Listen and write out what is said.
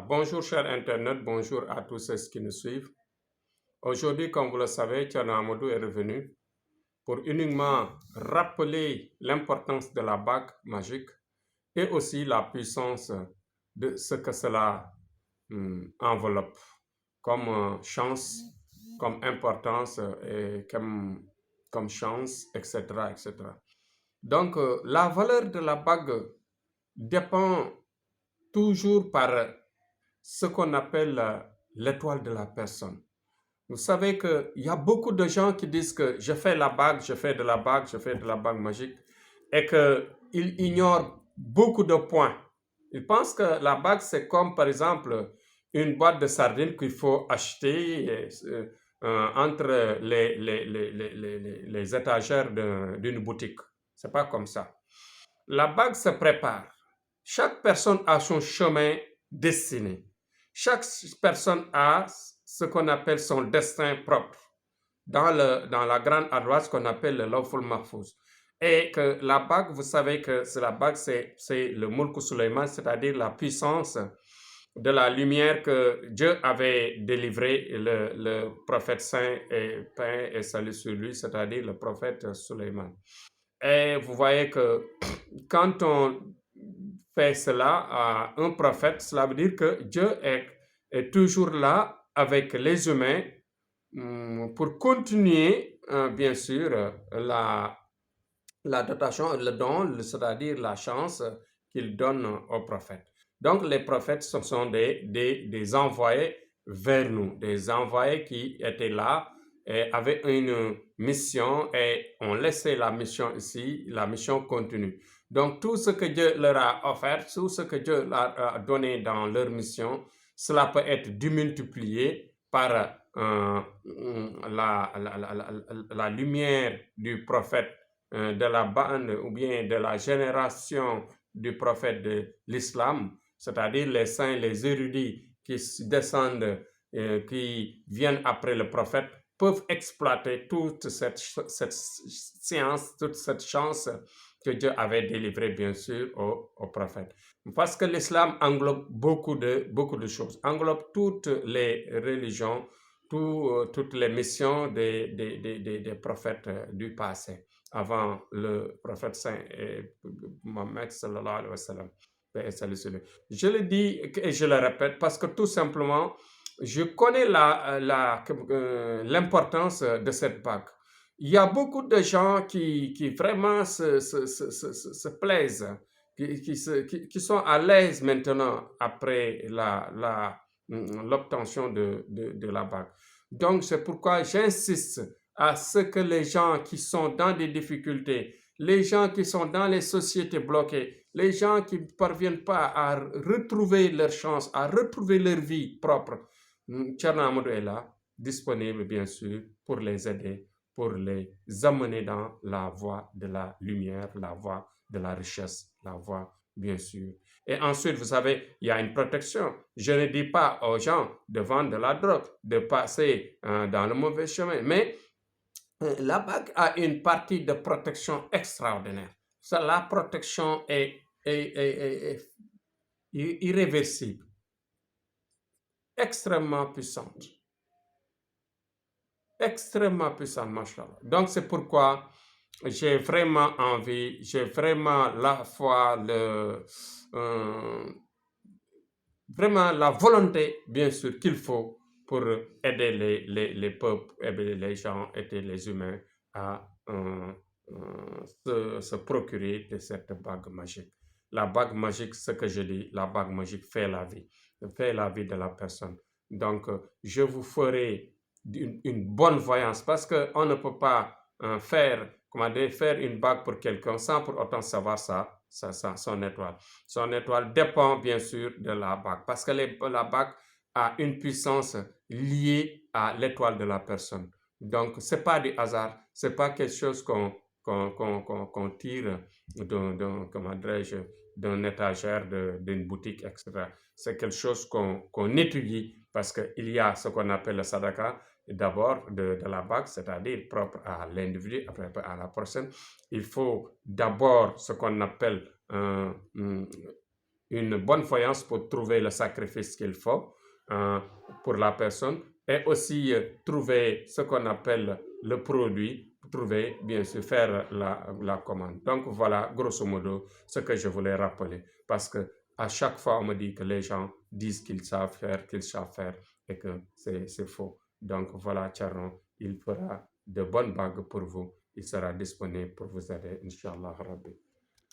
Bonjour chers internautes, bonjour à tous ceux qui nous suivent. Aujourd'hui, comme vous le savez, Thierno Amadou est revenu pour uniquement rappeler l'importance de la bague magique et aussi la puissance de ce que cela enveloppe comme chance, comme importance et comme chance, etc., etc. Donc, la valeur de la bague dépend toujours par ce qu'on appelle l'étoile de la personne. Vous savez qu'il y a beaucoup de gens qui disent que je fais la bague, je fais de la bague, je fais de la bague magique et qu'ils ignorent beaucoup de points. Ils pensent que la bague, c'est comme par exemple une boîte de sardines qu'il faut acheter entre les étagères d'une boutique. C'est pas comme ça. La bague se prépare. Chaque personne a son chemin destiné. Chaque personne a ce qu'on appelle son destin propre dans la grande adresse qu'on appelle le Lawful Mahfouz. Et que la bague, vous savez que la bague, c'est le Mulk Suleiman, c'est-à-dire la puissance de la lumière que Dieu avait délivré le prophète saint et paix et salut sur lui, c'est-à-dire le prophète Suleiman. Et vous voyez que quand on fait cela à un prophète, cela veut dire que Dieu est toujours là avec les humains pour continuer, bien sûr, la dotation, le don, c'est-à-dire la chance qu'il donne aux prophètes. Donc, les prophètes, ce sont des envoyés vers nous, des envoyés qui étaient là et avaient une mission et ont laissé la mission ici, la mission continue. Donc, tout ce que Dieu leur a offert, tout ce que Dieu leur a donné dans leur mission, cela peut être démultiplié par la lumière du prophète de la bande ou bien de la génération du prophète de l'islam, c'est-à-dire les saints, les érudits qui descendent, qui viennent après le prophète, peuvent exploiter toute cette science, toute cette chance que Dieu avait délivrée, bien sûr, au prophète. Parce que l'islam englobe beaucoup de choses, englobe toutes les religions, toutes les missions des prophètes du passé, avant le prophète saint Mohammed sallallahu alayhi wa sallam. Je le dis et je le répète parce que tout simplement, je connais l'importance de cette bague. Il y a beaucoup de gens qui vraiment se plaisent, qui sont à l'aise maintenant après l'obtention de la bague. Donc, c'est pourquoi j'insiste à ce que les gens qui sont dans des difficultés, les gens qui sont dans les sociétés bloquées, les gens qui ne parviennent pas à retrouver leur chance, à retrouver leur vie propre, Thierno Amadou est là, disponible bien sûr pour les aider, pour les amener dans la voie de la lumière, la voie de la richesse, la voie bien sûr. Et ensuite, vous savez, il y a une protection. Je ne dis pas aux gens de vendre de la drogue, de passer dans le mauvais chemin, mais la bague a une partie de protection extraordinaire. Ça, la protection est irréversible, extrêmement puissante. Extrêmement puissante, machallah. Donc, c'est pourquoi j'ai vraiment envie, j'ai vraiment la foi, vraiment la volonté, bien sûr, qu'il faut pour aider les peuples, aider les gens, aider les humains à se procurer de cette bague magique. La bague magique, ce que je dis, la bague magique fait la vie de la personne. Donc, je vous ferai une bonne voyance parce qu'on ne peut pas faire une bague pour quelqu'un sans pour autant savoir son étoile. Son étoile dépend bien sûr de la bague parce que la bague a une puissance liée à l'étoile de la personne. Donc, ce n'est pas du hasard, ce n'est pas quelque chose qu'on tire d'un étagère d'une boutique, etc. C'est quelque chose qu'on étudie parce qu'il y a ce qu'on appelle le sadaka, d'abord de la bague, c'est-à-dire propre à l'individu, après à la personne. Il faut d'abord ce qu'on appelle une bonne voyance pour trouver le sacrifice qu'il faut pour la personne et aussi trouver ce qu'on appelle le produit, trouver, bien sûr, faire la commande. Donc voilà, grosso modo, ce que je voulais rappeler parce que à chaque fois, on me dit que les gens disent qu'ils savent faire et que c'est faux. Donc voilà, Tcharon, il fera de bonnes bagues pour vous. Il sera disponible pour vous aider, Inch'Allah Rabbi.